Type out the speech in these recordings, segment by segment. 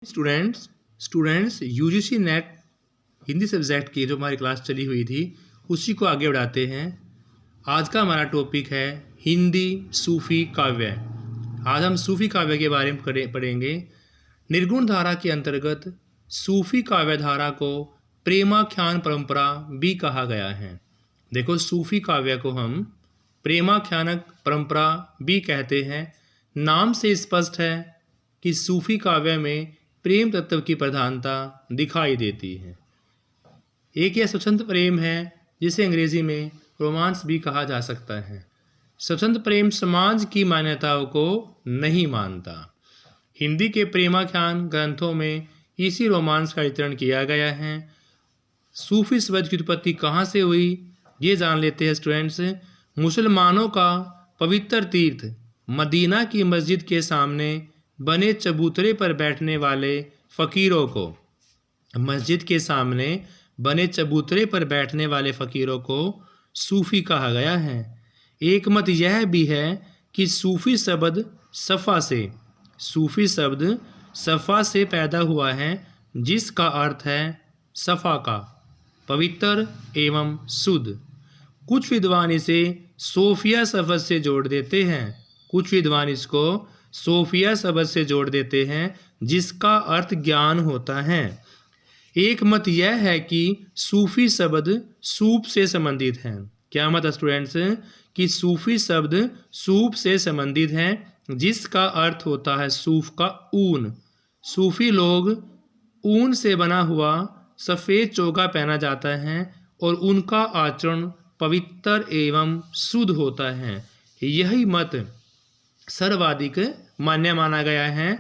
Students UGC net Hindi subject की जो हमारी क्लास चली हुई थी उसी को आगे बढ़ाते हैं। आज का हमारा टॉपिक है हिंदी सूफी काव्य। आज हम सूफी काव्य के बारे में पढ़ेंगे। निर्गुण धारा के अंतर्गत सूफी काव्य धारा को प्रेमाख्यान परंपरा भी कहा गया है। देखो, सूफी काव्य को हम प्रेमाख्यान परंपरा भी कहते हैं। नाम से स्पष्ट है कि सूफी काव्य में प्रेम तत्व की प्रधानता दिखाई देती है। एक यह स्वतंत्र प्रेम है जिसे अंग्रेजी में रोमांस भी कहा जा सकता है। स्वतंत्र प्रेम समाज की मान्यताओं को नहीं मानता। हिंदी के प्रेमाख्यान ग्रंथों में इसी रोमांस का चित्रण किया गया है। सूफी शब्द की उत्पत्ति कहाँ से हुई ये जान लेते हैं स्टूडेंट्स। मुसलमानों का पवित्र तीर्थ मदीना की मस्जिद के सामने बने चबूतरे पर बैठने वाले फ़कीरों को मस्जिद के सामने बने चबूतरे पर बैठने वाले फ़कीरों को सूफ़ी कहा गया है। एक मत यह भी है कि सूफ़ी शब्द सफ़ा से पैदा हुआ है, जिसका अर्थ है सफ़ा का, पवित्र एवं शुद्ध। कुछ विद्वान इसे सोफिया शब्द से जोड़ देते हैं। सोफिया शब्द से जोड़ देते हैं जिसका अर्थ ज्ञान होता है। एक मत यह है कि सूफी शब्द सूप से संबंधित है। क्या मत स्टूडेंट्स? कि सूफी शब्द सूप से संबंधित है जिसका अर्थ होता है सूफ का ऊन। सूफी लोग ऊन से बना हुआ सफ़ेद चोगा पहना जाता है और उनका आचरण पवित्र एवं शुद्ध होता है। यही मत सर्वाधिक मान्य माना गया है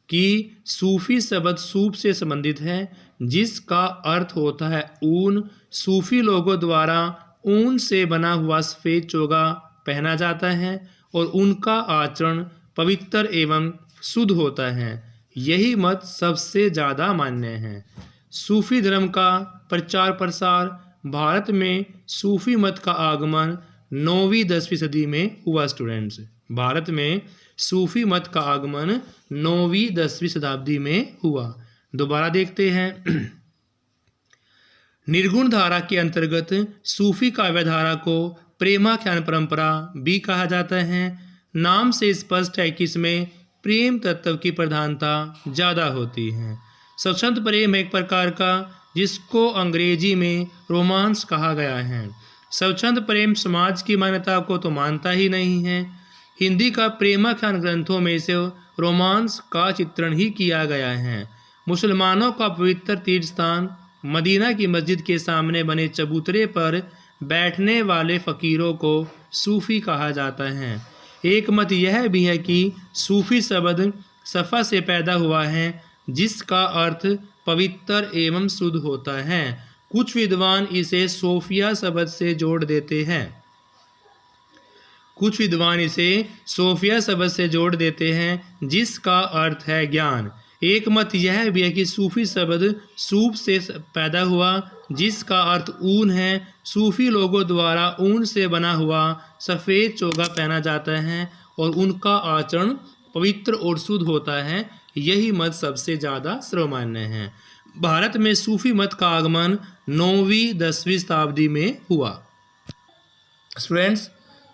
कि सूफी शब्द सूप से संबंधित है जिसका अर्थ होता है ऊन। सूफी लोगों द्वारा ऊन से बना हुआ सफ़ेद चोगा पहना जाता है और उनका आचरण पवित्र एवं शुद्ध होता है। यही मत सबसे ज़्यादा मान्य है। सूफी धर्म का प्रचार प्रसार भारत में सूफी मत का आगमन 9वीं-10वीं सदी में हुआ। स्टूडेंट्स, भारत में सूफी मत का आगमन 9वीं-10वीं शताब्दी में हुआ। दोबारा देखते हैं। निर्गुण धारा के अंतर्गत सूफी काव्य धारा को प्रेमाख्यान परंपरा भी कहा जाता है। नाम से स्पष्ट है कि इसमें प्रेम तत्व की प्रधानता ज़्यादा होती है। स्वतंत्र प्रेम एक प्रकार का जिसको अंग्रेजी में रोमांस कहा गया है। स्वतंत्र प्रेम समाज की मान्यता को तो मानता ही नहीं है। हिंदी का प्रेमाख्यान ग्रंथों में से रोमांस का चित्रण ही किया गया है। मुसलमानों का पवित्र तीर्थ स्थान मदीना की मस्जिद के सामने बने चबूतरे पर बैठने वाले फ़कीरों को सूफ़ी कहा जाता है। एक मत यह भी है कि सूफ़ी शब्द सफ़ा से पैदा हुआ है जिसका अर्थ पवित्र एवं शुद्ध होता है। कुछ विद्वान इसे सोफिया शब्द से जोड़ देते हैं जिसका अर्थ है ज्ञान। एक मत यह भी है कि सूफी शब्द सूप से पैदा हुआ जिसका अर्थ ऊन है। सूफी लोगों द्वारा ऊन से बना हुआ सफ़ेद चोगा पहना जाता है और उनका आचरण पवित्र और शुद्ध होता है। यही मत सबसे ज़्यादा सर्वमान्य है। भारत में सूफी मत का आगमन 9वीं-10वीं शताब्दी में हुआ। स्टूडेंट्स,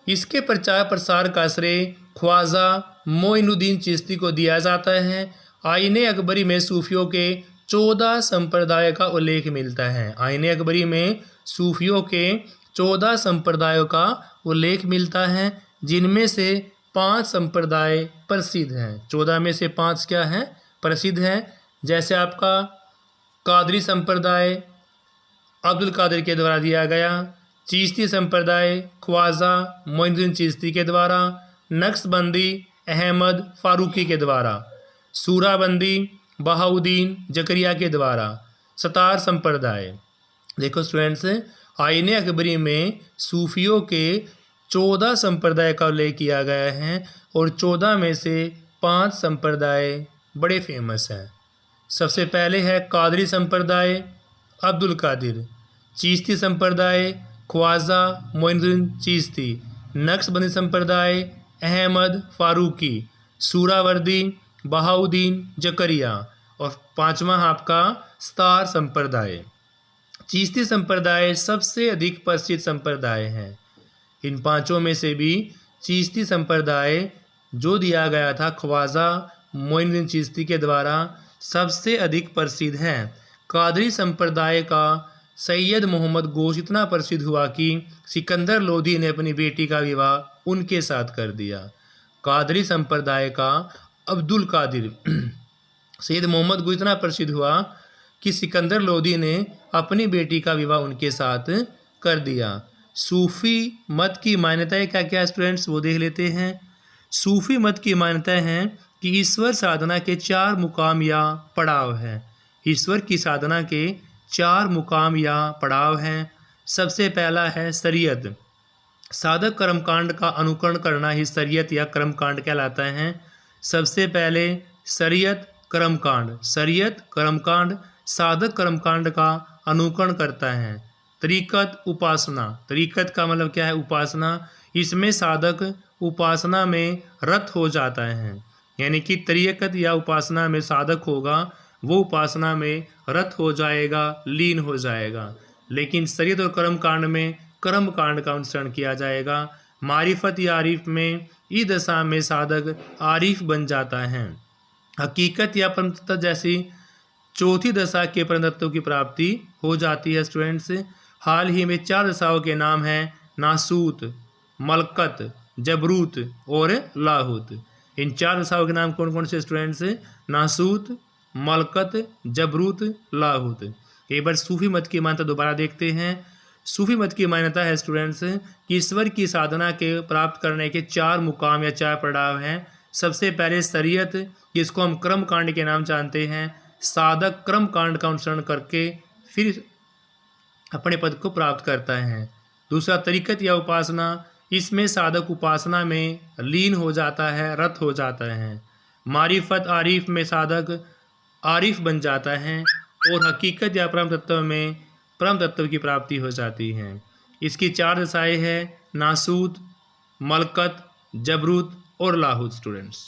इसके प्रचार प्रसार का श्रेय ख्वाजा मोइनुद्दीन चिश्ती को दिया जाता है। आईने अकबरी में सूफियों के 14 संप्रदाय का उल्लेख मिलता है। आईने अकबरी में सूफियों के 14 संप्रदायों का उल्लेख मिलता है, जिनमें से 5 संप्रदाय प्रसिद्ध हैं। 14 में से 5 क्या हैं? प्रसिद्ध हैं। जैसे आपका कादरी संप्रदाय अब्दुल कादिर के द्वारा दिया गया, चिश्ती संप्रदाय ख्वाजा मोइनुद्दीन चिश्ती के द्वारा, नक्शबंदी अहमद फारूकी के द्वारा, सूराबंदी बहाउद्दीन जकरिया के द्वारा, सतार संप्रदाय। देखो स्टूडेंट्स, आईने अकबरी में सूफियों के 14 संप्रदाय का उल्लेख किया गया है और 14 में से 5 संप्रदाय बड़े फेमस हैं। सबसे पहले है कादरी संप्रदाय अब्दुल कादिर, चिश्ती संप्रदाय ख्वाजा मोइनुद्दीन चिश्ती, नक्शबंदी संप्रदाय अहमद फारूकी, सूरावर्दी बहाउद्दीन जकरिया और पांचवा आपका स्टार संप्रदाय। चिश्ती संप्रदाय सबसे अधिक प्रसिद्ध संप्रदाय है। इन पांचों में से भी चिश्ती संप्रदाय जो दिया गया था ख्वाजा मोइनुद्दीन चिश्ती के द्वारा सबसे अधिक प्रसिद्ध है। कादरी संप्रदाय का सैयद मोहम्मद गोश इतना प्रसिद्ध हुआ कि सिकंदर लोधी ने अपनी बेटी का विवाह उनके साथ कर दिया। कादरी संप्रदाय का अब्दुल कादिर सैयद मोहम्मद गोश इतना प्रसिद्ध हुआ कि सिकंदर लोधी ने अपनी बेटी का विवाह उनके साथ कर दिया। सूफी मत की मान्यताएं क्या क्या स्टूडेंट्स वो देख लेते हैं। सूफी मत की मान्यताएं हैं कि ईश्वर साधना के 4 मुकाम या पड़ाव हैं। ईश्वर की साधना के 4 मुकाम या पड़ाव हैं। सबसे पहला है शरीयत। साधक कर्मकांड का अनुकरण करना ही शरीयत या कर्मकांड कहलाता है। सबसे पहले शरीयत कर्मकांड। शरीयत कर्मकांड साधक कर्मकांड का अनुकरण करता है। तरीकत उपासना। तरीकत का मतलब क्या है? उपासना। इसमें साधक उपासना में रत हो जाता है, यानी कि तरीकत या उपासना में साधक होगा वो उपासना में रत हो जाएगा, लीन हो जाएगा। लेकिन शरीयत और कर्म कांड में कर्म कांड का अनुसरण किया जाएगा। मारिफत या आरिफ में इस दशा में साधक आरिफ बन जाता है। हकीकत या परम तत्व जैसी चौथी दशा के परम तत्व की प्राप्ति हो जाती है स्टूडेंट्स। हाल ही में 4 दशाओं के नाम हैं नासूत, मलकत, जबरूत और लाहूत। इन 4 दशाओं के नाम कौन कौन से स्टूडेंट्स? नासूत, मलकत, जबरूत, लाहूत। एक बार सूफी मत की मान्यता दोबारा देखते हैं। सूफी मत की मान्यता है स्टूडेंट्स कि ईश्वर की साधना के प्राप्त करने के 4 मुकाम या 4 पड़ाव हैं। सबसे पहले शरीयत, जिसको हम कर्म कांड के नाम जानते हैं। साधक कर्म कांड का अनुसरण करके फिर अपने पद को प्राप्त करता है। दूसरा तरीकत या उपासना, इसमें साधक उपासना में लीन हो जाता है, रत हो जाता है। मारिफत आरिफ में साधक आरिफ बन जाता है। और हकीकत या परम तत्व में परम तत्व की प्राप्ति हो जाती है। इसकी 4 दशाएं हैं नासूत, मलकत, जबरूत और लाहूत स्टूडेंट्स।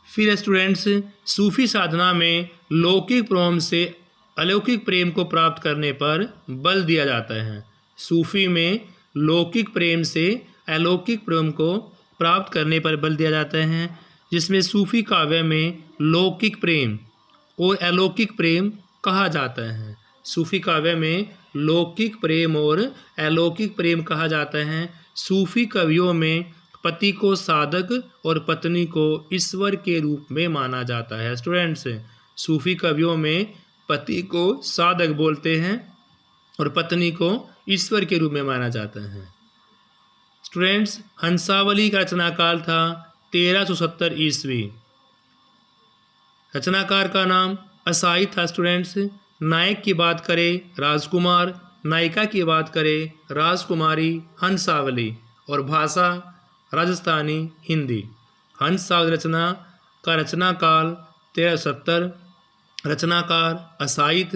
फिर स्टूडेंट्स सूफी साधना में लौकिक प्रेम से अलौकिक प्रेम को प्राप्त करने पर बल दिया जाता है। सूफी में लौकिक प्रेम से अलौकिक प्रेम को प्राप्त करने पर बल दिया जाता है, जिसमें सूफी काव्य में लौकिक प्रेम और अलौकिक प्रेम कहा जाता है। सूफी काव्य में लौकिक प्रेम और अलौकिक प्रेम कहा जाता है। सूफी कवियों में पति को साधक और पत्नी को ईश्वर के रूप में माना जाता है। स्टूडेंट्स सूफी कवियों में पति को साधक बोलते हैं और पत्नी को ईश्वर के रूप में माना जाता है। स्टूडेंट्स हंसावली का रचनाकाल था 1370 ईस्वी। रचनाकार का नाम असाई था। स्टूडेंट्स नायक की बात करें राजकुमार, नायिका की बात करें राजकुमारी हंसावली और भाषा राजस्थानी हिंदी। हंसावली रचना का रचनाकाल 1370। रचनाकार असाइत,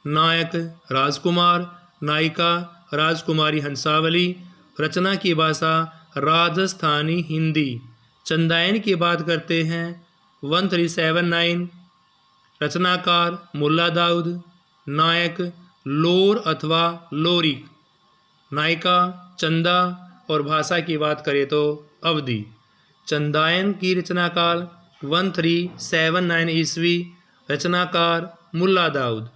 नायक राजकुमार, नायिका राजकुमारी हंसावली। रचना की भाषा राजस्थानी हिंदी। चंदायन की बात करते हैं 1379। रचनाकार मुल्ला दाऊद। नायक लोर अथवा लोरिक। नायिका चंदा और भाषा की बात करें तो अवधी। चंदायन की रचनाकाल 1379 ईस्वी। रचनाकार मुल्ला दाऊद।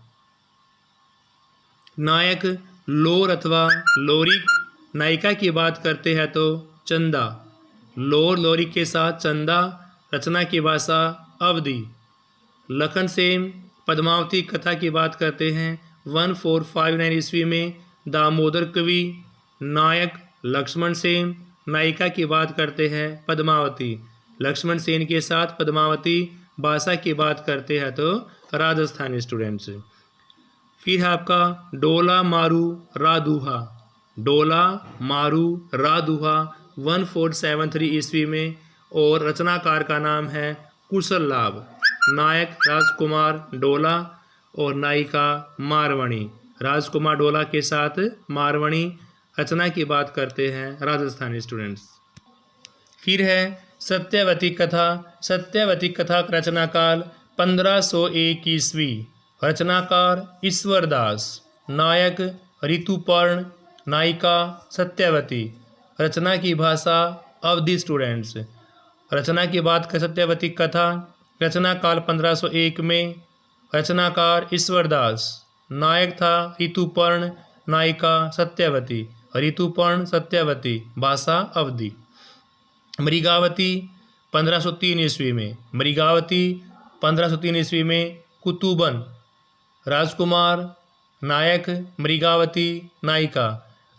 नायक लोर अथवा लोरिक। नायिका की बात करते हैं तो चंदा। लोर लोरिक के साथ चंदा। रचना की भाषा अवधी। लखन सेन पद्मावती कथा की बात करते हैं 1459 ईस्वी में। दामोदर कवि। नायक लक्ष्मण सेन। नायिका की बात करते हैं पद्मावती। लक्ष्मण सेन के साथ पद्मावती। भाषा की बात करते हैं तो राजस्थानी स्टूडेंट्स। फिर है आपका डोला मारू रादुहा। डोला मारू रादुहा 1473 ईस्वी में और रचनाकार का नाम है कुशल लाभ। नायक राजकुमार डोला और नायिका मारवणी। राजकुमार डोला के साथ मारवणी। रचना की बात करते हैं राजस्थानी स्टूडेंट्स। फिर है सत्यवती कथा। सत्यवती कथा का रचनाकाल 1501 ईस्वी। रचनाकार ईश्वरदास। नायक ऋतुपर्ण, नायिका सत्यवती। रचना की भाषा अवधी स्टूडेंट्स। रचना की बात कर सत्यवती कथा। रचना काल 1501 में। रचनाकार ईश्वरदास। नायक था ऋतुपर्ण, नायिका सत्यवती। ऋतुपर्ण सत्यवती, भाषा अवधी। मृगावती 1503 ईस्वी में। मृगावती 1503 ईस्वी में। कुतुबन राजकुमार, नायक मृगावती, नायिका।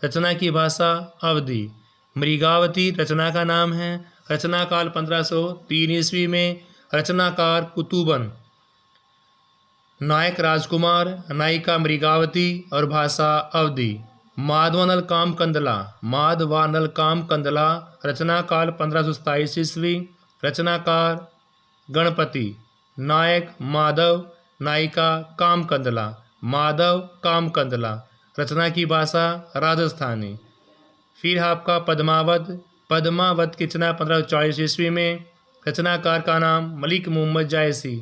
रचना की भाषा अवधी। मृगावती रचना का नाम है। रचना काल 1503 ईस्वी में। रचनाकार कुतुबन। नायक राजकुमार, नायिका मृगावती और भाषा अवधी। माधवानल काम कंदला। माधवानल काम कंदला रचना काल 1527 ईस्वी। रचनाकार गणपति। नायक माधव, नायिका काम कंदला। माधव काम कंदला। रचना की भाषा राजस्थानी। फिर आपका पद्मावत। पद्मावत की रचना 1540 ईस्वी में। रचनाकार का नाम मलिक मोहम्मद जायसी।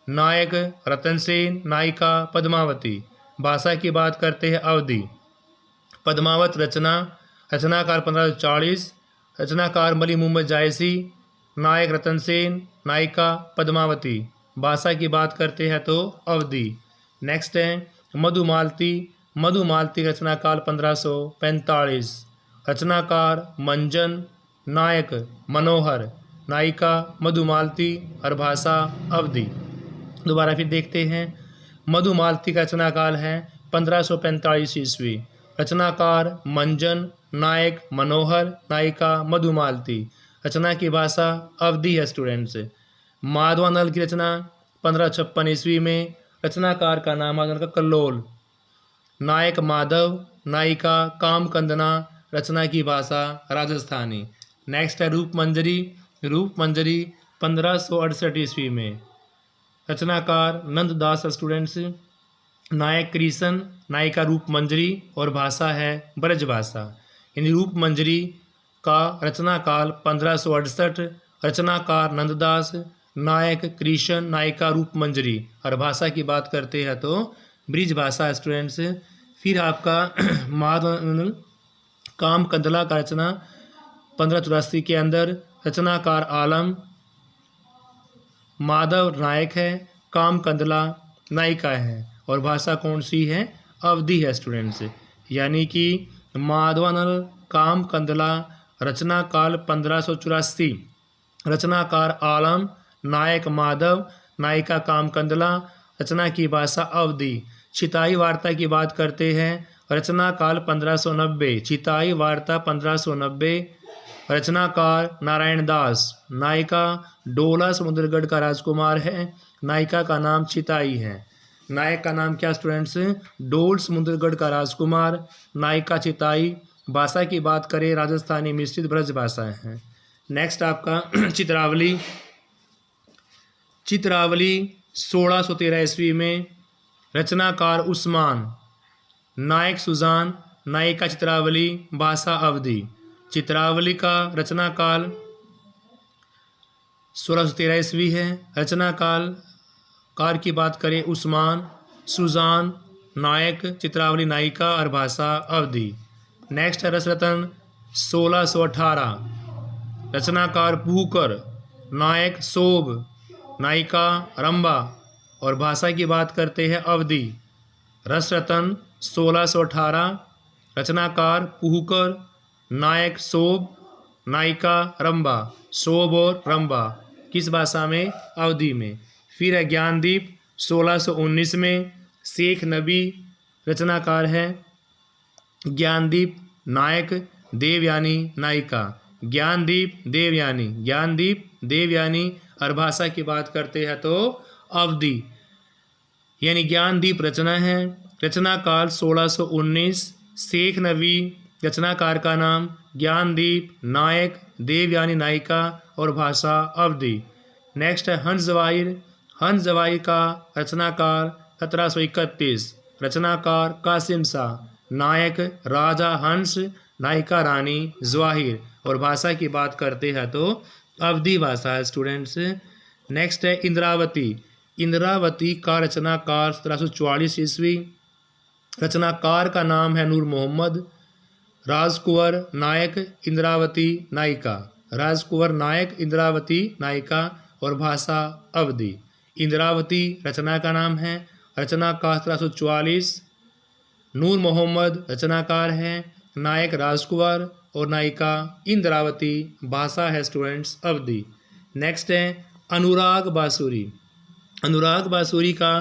नायक रतन सेन, नायिका पद्मावती। भाषा की बात करते हैं अवधी। पद्मावत रचना। रचनाकार 1540। रचनाकार मलिक मोहम्मद जायसी। नायक रतन सेन, नायिका पद्मावती। भाषा की बात करते हैं तो अवधी। नेक्स्ट है मधुमालती। मधुमालती रचना काल 1545। रचनाकार मंजन, नायक मनोहर, नायिका मधुमालती और भाषा अवधि। दोबारा फिर देखते हैं। मधुमालती का रचना काल है 1545 ईस्वी। रचनाकार मंजन, नायक मनोहर, नायिका मधुमालती। रचना की भाषा अवधि है स्टूडेंट्स। माधवानल की रचना 1556 ईस्वी में। रचनाकार का नाम माधवानल का कल्लोल। नायक माधव, नायिका कामकंदना। रचना की भाषा राजस्थानी। नेक्स्ट है रूपमंजरी। रूपमंजरी 1568 ईस्वी में। रचनाकार नंददास स्टूडेंट्स। नायक कृष्ण, नायिका रूपमंजरी और भाषा है ब्रज भाषा। यानी रूपमंजरी का रचना काल 1568। रचनाकार नंददास। नायक कृष्ण, नायिका रूपमंजरी और भाषा की बात करते हैं तो ब्रिज भाषा स्टूडेंट्स। फिर आपका माधवानल काम कंदला का रचना 1584 के अंदर। रचनाकार आलम। माधव नायक है, काम कंदला नायिका है और भाषा कौन सी है? अवधि है स्टूडेंट्स। यानी कि माधवानल काम कंदला रचना काल 1584। रचनाकार आलम, नायक माधव, नायिका काम कंदला। रचना की भाषा अवधि। चिताई वार्ता की बात करते हैं। रचना काल 1590। चिताई वार्ता 1590। रचनाकार नारायण दास। नायिका डोला समुद्रगढ़ का राजकुमार है। नायिका का नाम चिताई है। नायक का नाम क्या स्टूडेंट्स? डोल समुद्रगढ़ का राजकुमार। नायिका चिताई। भाषा की बात करें राजस्थानी मिश्रित ब्रज भाषा है। नेक्स्ट आपका चित्रावली। चित्रावली 1613 ईस्वी में। रचनाकार उस्मान। नायक सुजान, नायिका चित्रावली। भाषा अवधि। चित्रावली का रचना काल 1613 ईस्वी है। रचना कार की बात करें उस्मान, सुजान नायक, चित्रावली नायिका और भाषा अवधि। नेक्स्ट है रसरतन 1618। रचनाकार पुहकर, नायक शोभ, नायिका रंबा और भाषा की बात करते हैं अवधि। रसरतन 1618। रचनाकार पुहकर, नायक शोभ, नायिका रंबा। शोभ और रंबा किस भाषा में? अवधि में। फिर है ज्ञानदीप 1619 में। शेख नबी रचनाकार है। ज्ञानदीप नायक, देवयानी नायिका। ज्ञानदीप देवयानी, ज्ञानदीप देवयानी और भाषा की बात करते हैं तो अवधि। यानी ज्ञानदीप रचना है। रचना काल 1619। शेख नबी रचनाकार का नाम ज्ञानदीप, नायक देवयानी नायिका और भाषा अवधि। नेक्स्ट है हंस जवाहिर। हंस जवाहिर का रचनाकार 1731। रचनाकार कासिम शाह। नायक राजा हंस, नायिका रानी जवाहिर और भाषा की बात करते हैं तो अवधि भाषा है स्टूडेंट्स। नेक्स्ट है इंद्रावती। इंद्रावती का रचनाकार 1744 ईस्वी। रचनाकार का नाम है नूर मोहम्मद। राजकुंवर नायक इंद्रावती नायिका, राजकुंवर नायक इंद्रावती नायिका और भाषा अवधी। इंद्रावती रचना का नाम है, रचनाकार 1744, नूर मोहम्मद रचनाकार है, नायक राजकुंवर और नायिका इंद्रावती, भाषा है स्टूडेंट्स अवधी। नेक्स्ट है अनुराग बांसुरी। अनुराग बांसुरी का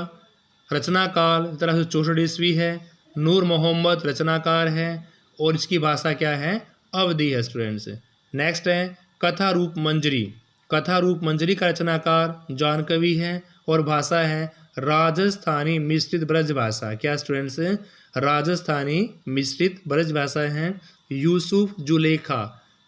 रचनाकाल 1764 ईस्वी है, नूर मोहम्मद रचनाकार है और इसकी भाषा क्या है, अवधी है स्टूडेंट्स। नेक्स्ट है कथा रूप मंजरी। कथा रूप मंजरी का रचनाकार जानकवि है और भाषा है राजस्थानी मिश्रित ब्रज भाषा। क्या स्टूडेंट्स, राजस्थानी मिश्रित ब्रज भाषा है। यूसुफ जुलेखा,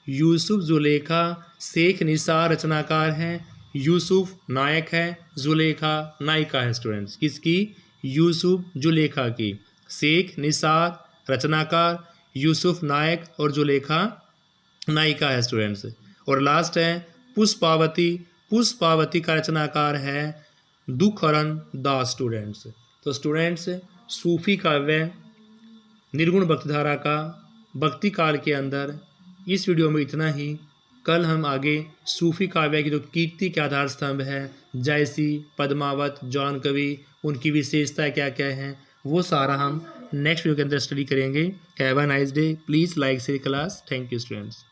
यूसुफ जुलेखा शेख निसार रचनाकार है। यूसुफ नायक है, जुलेखा नायिका है स्टूडेंट्स। किसकी, यूसुफ जुलेखा की। शेख निसार रचनाकार, यूसुफ नायक और जुलेखा नायिका है स्टूडेंट्स। और लास्ट है पुष्पावती। पुष्पावती का रचनाकार है दुखरन दास स्टूडेंट्स। तो स्टूडेंट्स सूफी काव्य निर्गुण भक्तिधारा का भक्ति काल के अंदर इस वीडियो में इतना ही। कल हम आगे सूफी काव्य की जो कीर्ति के आधार स्तंभ है, जायसी, पद्मावत, जानकवि, उनकी विशेषता क्या क्या हैं, वो सारा हम नेक्स्ट वीडियो के अंदर स्टडी करेंगे। Have a nice day. Please like से क्लास। Thank you students.